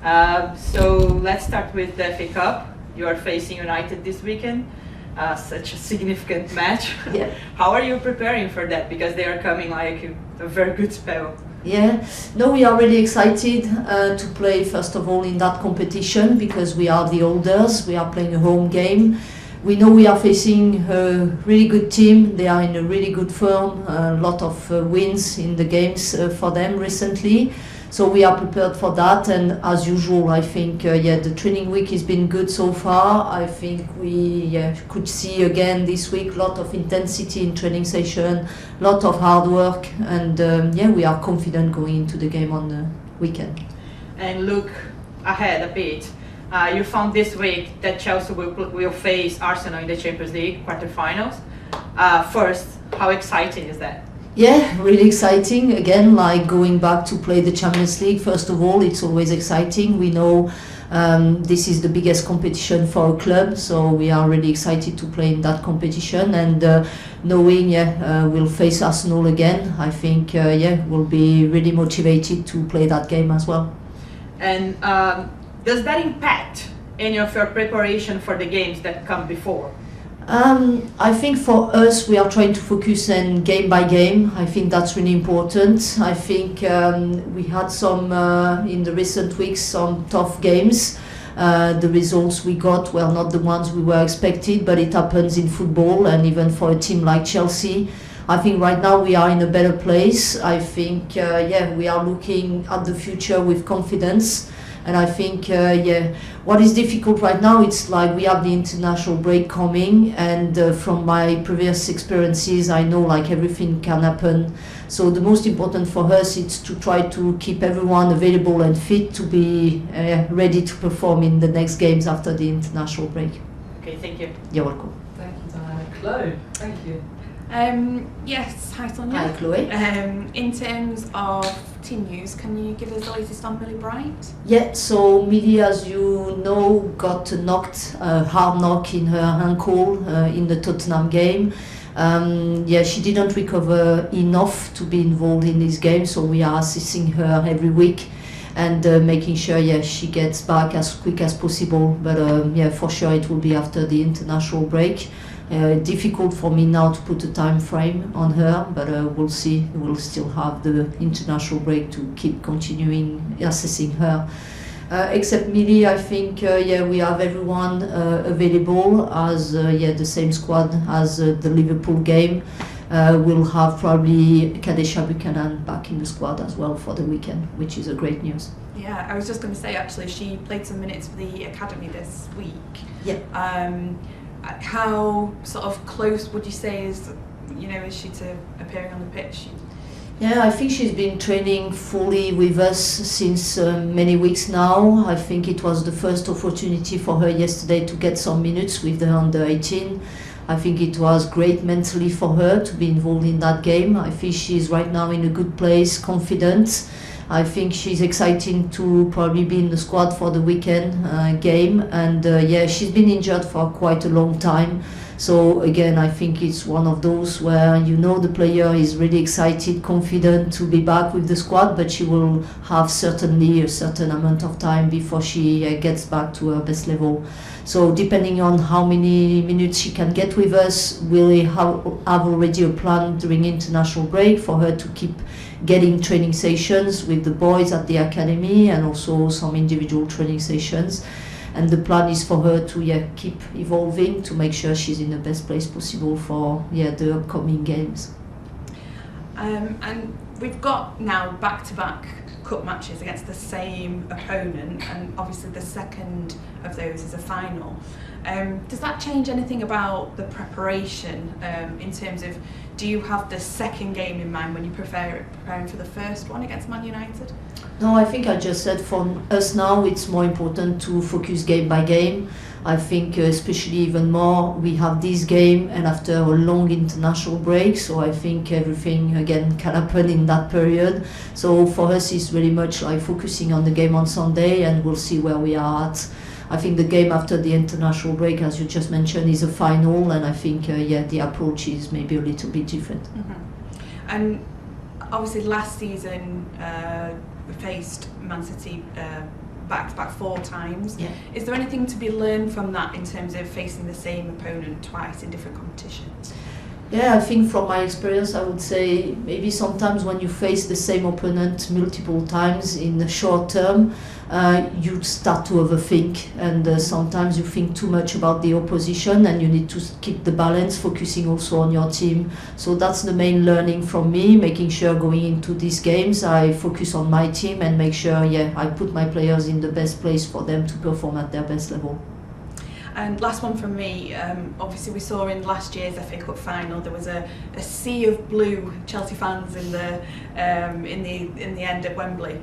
So let's start with the FA Cup. You are facing United this weekend. Such a significant match. Yeah. How are you preparing for that? Because they are coming like a very good spell. Yeah, no, we are really excited to play first of all in that competition because we are the holders. We are playing a home game. We know we are facing a really good team. They are in a really good form. A lot of wins in the games for them recently. So we are prepared for that, and as usual, I think the training week has been good so far. I think we could see again this week a lot of intensity in training session, lot of hard work, and we are confident going into the game on the weekend. And look ahead a bit. You found this week that Chelsea will face Arsenal in the Champions League quarterfinals. First, how exciting is that? Yeah, really exciting. Again, like going back to play the Champions League, first of all, it's always exciting. We know this is the biggest competition for a club, so we are really excited to play in that competition. And knowing we'll face Arsenal again, I think we'll be really motivated to play that game as well. And does that impact any of your preparation for the games that come before? I think for us, we are trying to focus on game by game. I think that's really important. I think we had some, in the recent weeks, some tough games. The results we got were not the ones we were expected, but it happens in football, and even for a team like Chelsea. I think right now we are in a better place. I think, we are looking at the future with confidence. And I think, what is difficult right now, it's like we have the international break coming, and from my previous experiences, I know like everything can happen. So the most important for us is to try to keep everyone available and fit to be ready to perform in the next games after the international break. Okay, thank you. You're welcome. Thank you, Diana. Chloe, thank you. Yes, hi Sonia. Hi Chloe. In terms of team news, can you give us the latest on Millie Bright? Yeah, so Millie, as you know, got knocked, hard knock in her ankle in the Tottenham game. She didn't recover enough to be involved in this game, so we are assessing her every week and making sure she gets back as quick as possible. But for sure it will be after the international break. Difficult for me now to put a time frame on her, but we'll see. We'll still have the international break to keep continuing assessing her. Except Millie, I think we have everyone available as the same squad as the Liverpool game. We'll have probably Kadeisha Buchanan back in the squad as well for the weekend, which is a great news. Yeah, I was just going to say actually she played some minutes for the academy this week. Yeah. How sort of close would you say is she to appearing on the pitch? Yeah, I think she's been training fully with us since many weeks now. I think it was the first opportunity for her yesterday to get some minutes with the under 18. I think it was great mentally for her to be involved in that game. I think she's right now in a good place, confident. I think she's exciting to probably be in the squad for the weekend game, and she's been injured for quite a long time. So again, I think it's one of those where the player is really excited, confident to be back with the squad, but she will have certainly a certain amount of time before she gets back to her best level. So depending on how many minutes she can get with us, we'll have already a plan during international break for her to keep getting training sessions with the boys at the academy and also some individual training sessions. And the plan is for her to keep evolving to make sure she's in the best place possible for the upcoming games. And we've got now back-to-back cup matches against the same opponent, and obviously the second of those is a final. Does that change anything about the preparation in terms of, do you have the second game in mind when you preparing for the first one against Man United? No, I think I just said for us now it's more important to focus game by game. I think especially even more we have this game and after a long international break, so I think everything again can happen in that period. So for us it's very much like focusing on the game on Sunday, and we'll see where we are at. I think the game after the international break, as you just mentioned, is a final, and I think the approach is maybe a little bit different. Mm-hmm. And obviously last season we faced Man City back-to-back 4 times. Yeah. Is there anything to be learned from that in terms of facing the same opponent twice in different competitions? Yeah, I think from my experience, I would say maybe sometimes when you face the same opponent multiple times in the short term, you start to overthink, and sometimes you think too much about the opposition, and you need to keep the balance, focusing also on your team. So that's the main learning from me, making sure going into these games I focus on my team and make sure, I put my players in the best place for them to perform at their best level. And last one from me, obviously we saw in last year's FA Cup final there was a sea of blue Chelsea fans in the end at Wembley.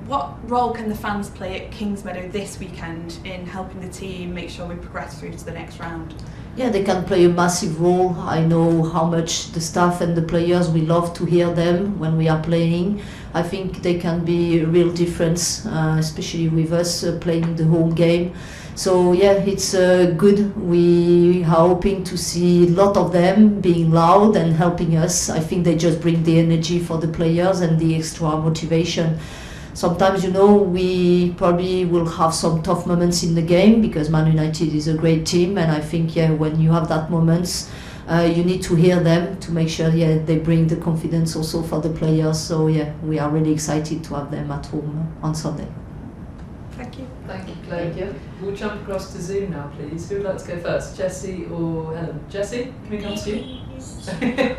What role can the fans play at Kingsmeadow this weekend in helping the team make sure we progress through to the next round? Yeah, they can play a massive role. I know how much the staff and the players, we love to hear them when we are playing. I think they can be a real difference, especially with us playing the home game. So yeah, it's good. We are hoping to see a lot of them being loud and helping us. I think they just bring the energy for the players and the extra motivation. Sometimes, we probably will have some tough moments in the game because Man Utd is a great team, and I think when you have that moments, you need to hear them to make sure they bring the confidence also for the players. So we are really excited to have them at home on Sunday. Thank you. Thank you, Chloe. Thank you. We'll jump across to Zoom now, please. Who would like to go first, Jessie or Helen? Jessie, can we come to you?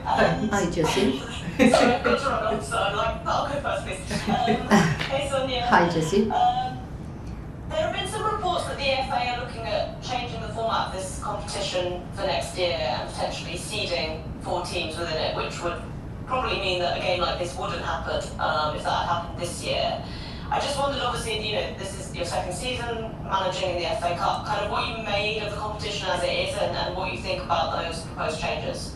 Hi, Jessie. Sorry, I've got to run on, so I'll go first, please. Hey, Sonia. Hi, Jessie. There have been some reports that the FA are looking at changing the format of this competition for next year and potentially seeding 4 teams within it, which would probably mean that a game like this wouldn't happen if that had happened this year. I just wondered, obviously, this is your second season managing in the FA Cup, kind of what you made of the competition as it is and what you think about those proposed changes.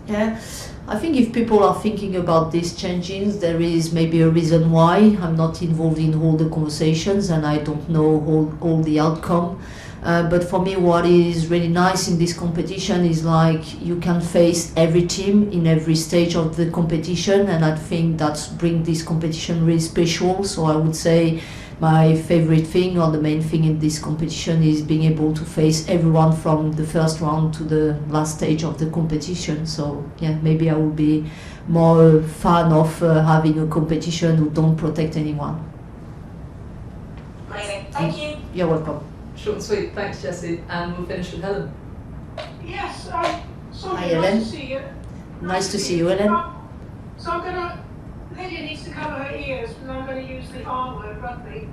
Yeah, I think if people are thinking about these changes, there is maybe a reason why. I'm not involved in all the conversations and I don't know all the outcome. But for me, what is really nice in this competition is like you can face every team in every stage of the competition, and I think that's bring this competition really special. So I would say my favorite thing or the main thing in this competition is being able to face everyone from the first round to the last stage of the competition. So maybe I would be more a fan of having a competition who don't protect anyone. Amazing, thank you. You're welcome. Short and sweet, thanks Jessie, and we'll finish with Helen. Yes, Sonia, Hi, Ellen. nice to see you. Nice to see you, Ellen. So Lydia needs to cover her ears because I'm going to use the R word, rugby.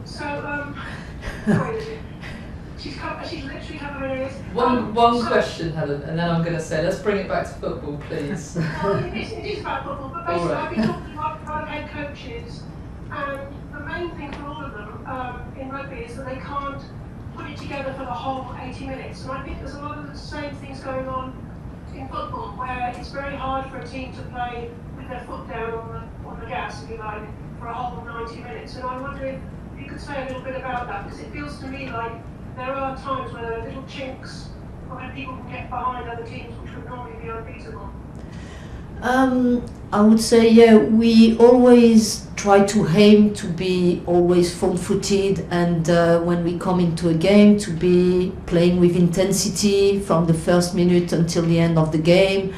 Sorry Lydia. She's literally covered her ears. One question, Helen, and then I'm going to say, let's bring it back to football, please. Well, it is about football, but basically All right. I've been talking to a lot of head coaches, and the main thing for all of them in rugby is that they can't put it together for the whole 80 minutes. And I think there's a lot of the same things going on in football, where it's very hard for a team to play with their foot down on the gas, if you like, for a whole 90 minutes. And I wonder if you could say a little bit about that, because it feels to me like there are times where there are little chinks where people can get behind other teams which would normally be unbeatable. I would say, we always try to aim to be always front-footed, and when we come into a game to be playing with intensity from the first minute until the end of the game.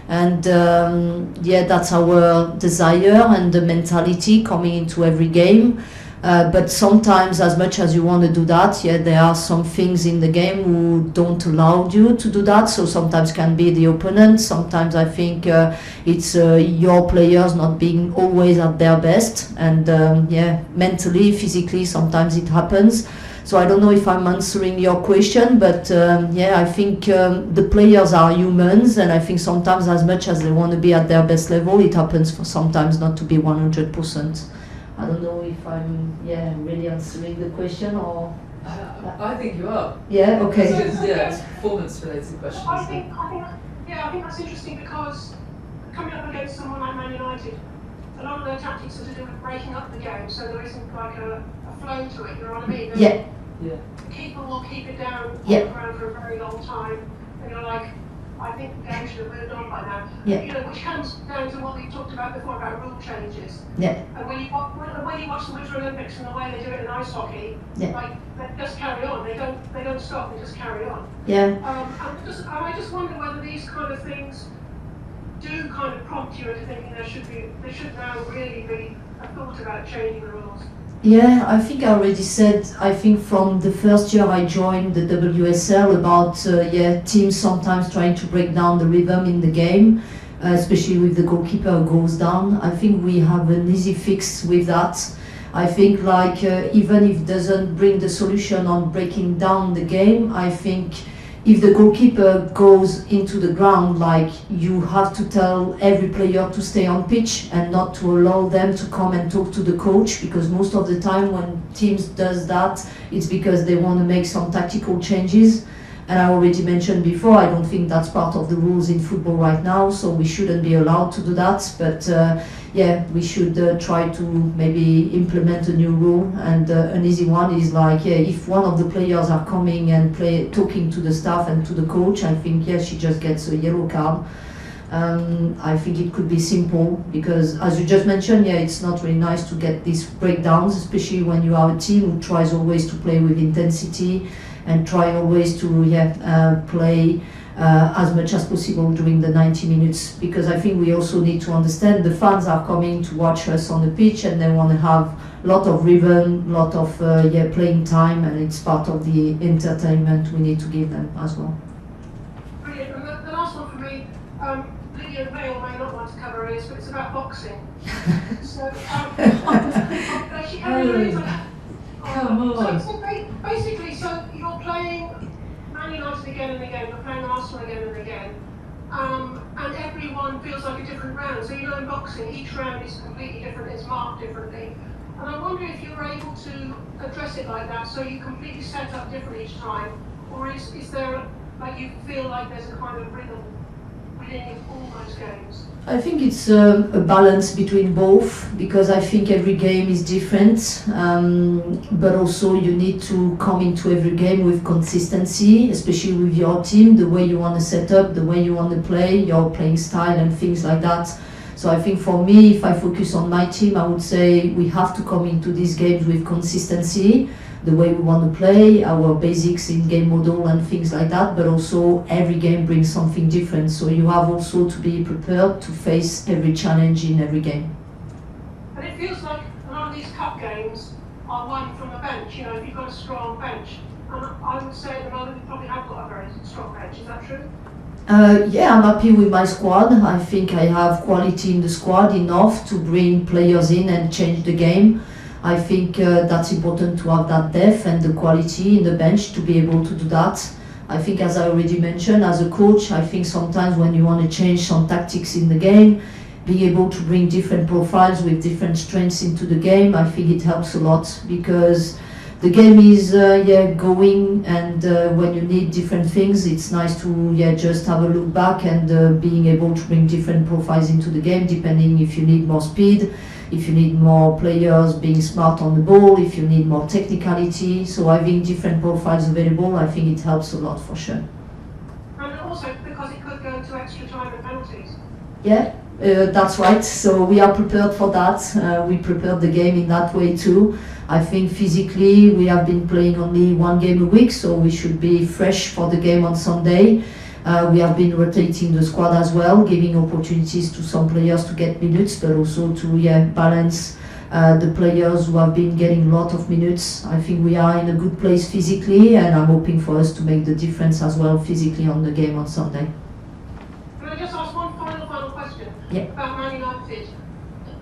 And that's our desire and the mentality coming into every game. But sometimes, as much as you want to do that, there are some things in the game who don't allow you to do that. So sometimes can be the opponent. Sometimes I think it's your players not being always at their best. And mentally, physically, sometimes it happens. So I don't know if I'm answering your question, but I think the players are humans, and I think sometimes, as much as they want to be at their best level, it happens for sometimes not to be 100%. I don't know if I'm really answering the question or. I think you are. Yeah. Okay. It's performance-related questions. I think that's interesting because coming up against someone like Man United, a lot of their tactics are to do with breaking up the game, so there isn't like a flow to it. You know what I mean? Yeah. Yeah. The keeper will keep it down on Yeah. the ground for a very long time, and you're like, I think the game should have moved on by now. Yeah. You know, which comes down to what we talked about before about rule changes. Yeah. And when you watch the Winter Olympics and the way they do it in ice hockey, Yeah. like they just carry on. They don't stop. They just carry on. Yeah. I just wonder whether these kind of things do kind of prompt you into thinking they should now really be a thought about changing the rules. Yeah, I think I already said, I think from the first year I joined the WSL about teams sometimes trying to break down the rhythm in the game, especially with the goalkeeper who goes down. I think we have an easy fix with that. I think even if it doesn't bring the solution on breaking down the game, I think if the goalkeeper goes into the ground, you have to tell every player to stay on pitch and not to allow them to come and talk to the coach, because most of the time when teams does that, it's because they want to make some tactical changes. And I already mentioned before, I don't think that's part of the rules in football right now, so we shouldn't be allowed to do that. But we should try to maybe implement a new rule. And an easy one is if one of the players are coming and talking to the staff and to the coach, I think she just gets a yellow card. I think it could be simple, because as you just mentioned, it's not really nice to get these breakdowns, especially when you are a team who tries always to play with intensity and try always to play as much as possible during the 90 minutes, because I think we also need to understand the fans are coming to watch us on the pitch and they want to have a lot of rhythm, a lot of playing time, and it's part of the entertainment we need to give them as well. Brilliant. And the last one for me, Lydia may or may not want to cover this, but it's about boxing. So, Come on. So basically, so you're playing Man Utd again and again, you're playing Arsenal again and again, and everyone feels like a different round. So in boxing, each round is completely different, it's marked differently. And I wonder if you're able to address it like that, so you completely set up different each time, or is there, you feel like there's a kind of rhythm within all those games? I think it's a balance between both, because I think every game is different, but also you need to come into every game with consistency, especially with your team, the way you want to set up, the way you want to play, your playing style and things like that. So I think for me, if I focus on my team, I would say we have to come into these games with consistency, the way we want to play, our basics in game model and things like that, but also every game brings something different. So you have also to be prepared to face every challenge in every game. And it feels like a lot of these cup games are won from the bench, if you've got a strong bench. And I would say at the moment we probably have got a very strong bench, is that true? I'm happy with my squad. I think I have quality in the squad enough to bring players in and change the game. I think that's important to have that depth and the quality in the bench to be able to do that. I think, as I already mentioned, as a coach, I think sometimes when you want to change some tactics in the game, being able to bring different profiles with different strengths into the game, I think it helps a lot, because the game is going, and when you need different things, it's nice to just have a look back and being able to bring different profiles into the game, depending if you need more speed, if you need more players being smart on the ball, if you need more technicality. So having different profiles available, I think it helps a lot for sure. And also because it could go into extra time and penalties. Yeah, that's right. So we are prepared for that. We prepared the game in that way too. I think physically we have been playing only one game a week, so we should be fresh for the game on Sunday. We have been rotating the squad as well, giving opportunities to some players to get minutes, but also to balance the players who have been getting a lot of minutes. I think we are in a good place physically, and I'm hoping for us to make the difference as well physically on the game on Sunday. Can I just ask one final question about Man Utd?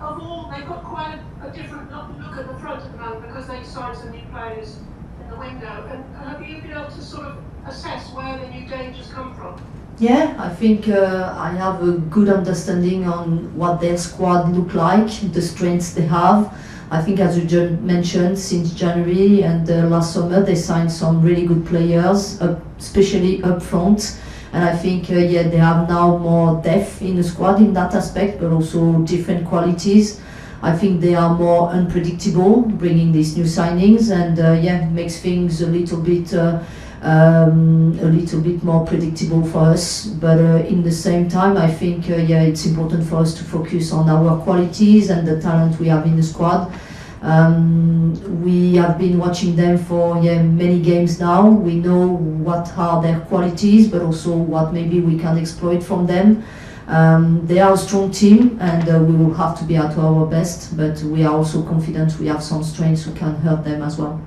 Of all, they've got quite a different look at the front at the moment because they signed some new players in the window. And have you been able to sort of assess where the new dangers come from? Yeah, I think I have a good understanding on what their squad look like, the strengths they have. I think, as you just mentioned, since January and last summer, they signed some really good players, especially up front. And I think, they have now more depth in the squad in that aspect, but also different qualities. I think they are more unpredictable, bringing these new signings, and makes things a little bit a little bit more predictable for us. But in the same time, I think yeah, it's important for us to focus on our qualities and the talent we have in the squad. We have been watching them for many games now. We know what are their qualities, but also what maybe we can exploit from them. They are a strong team, and we will have to be at our best, but we are also confident we have some strengths who can help them as well.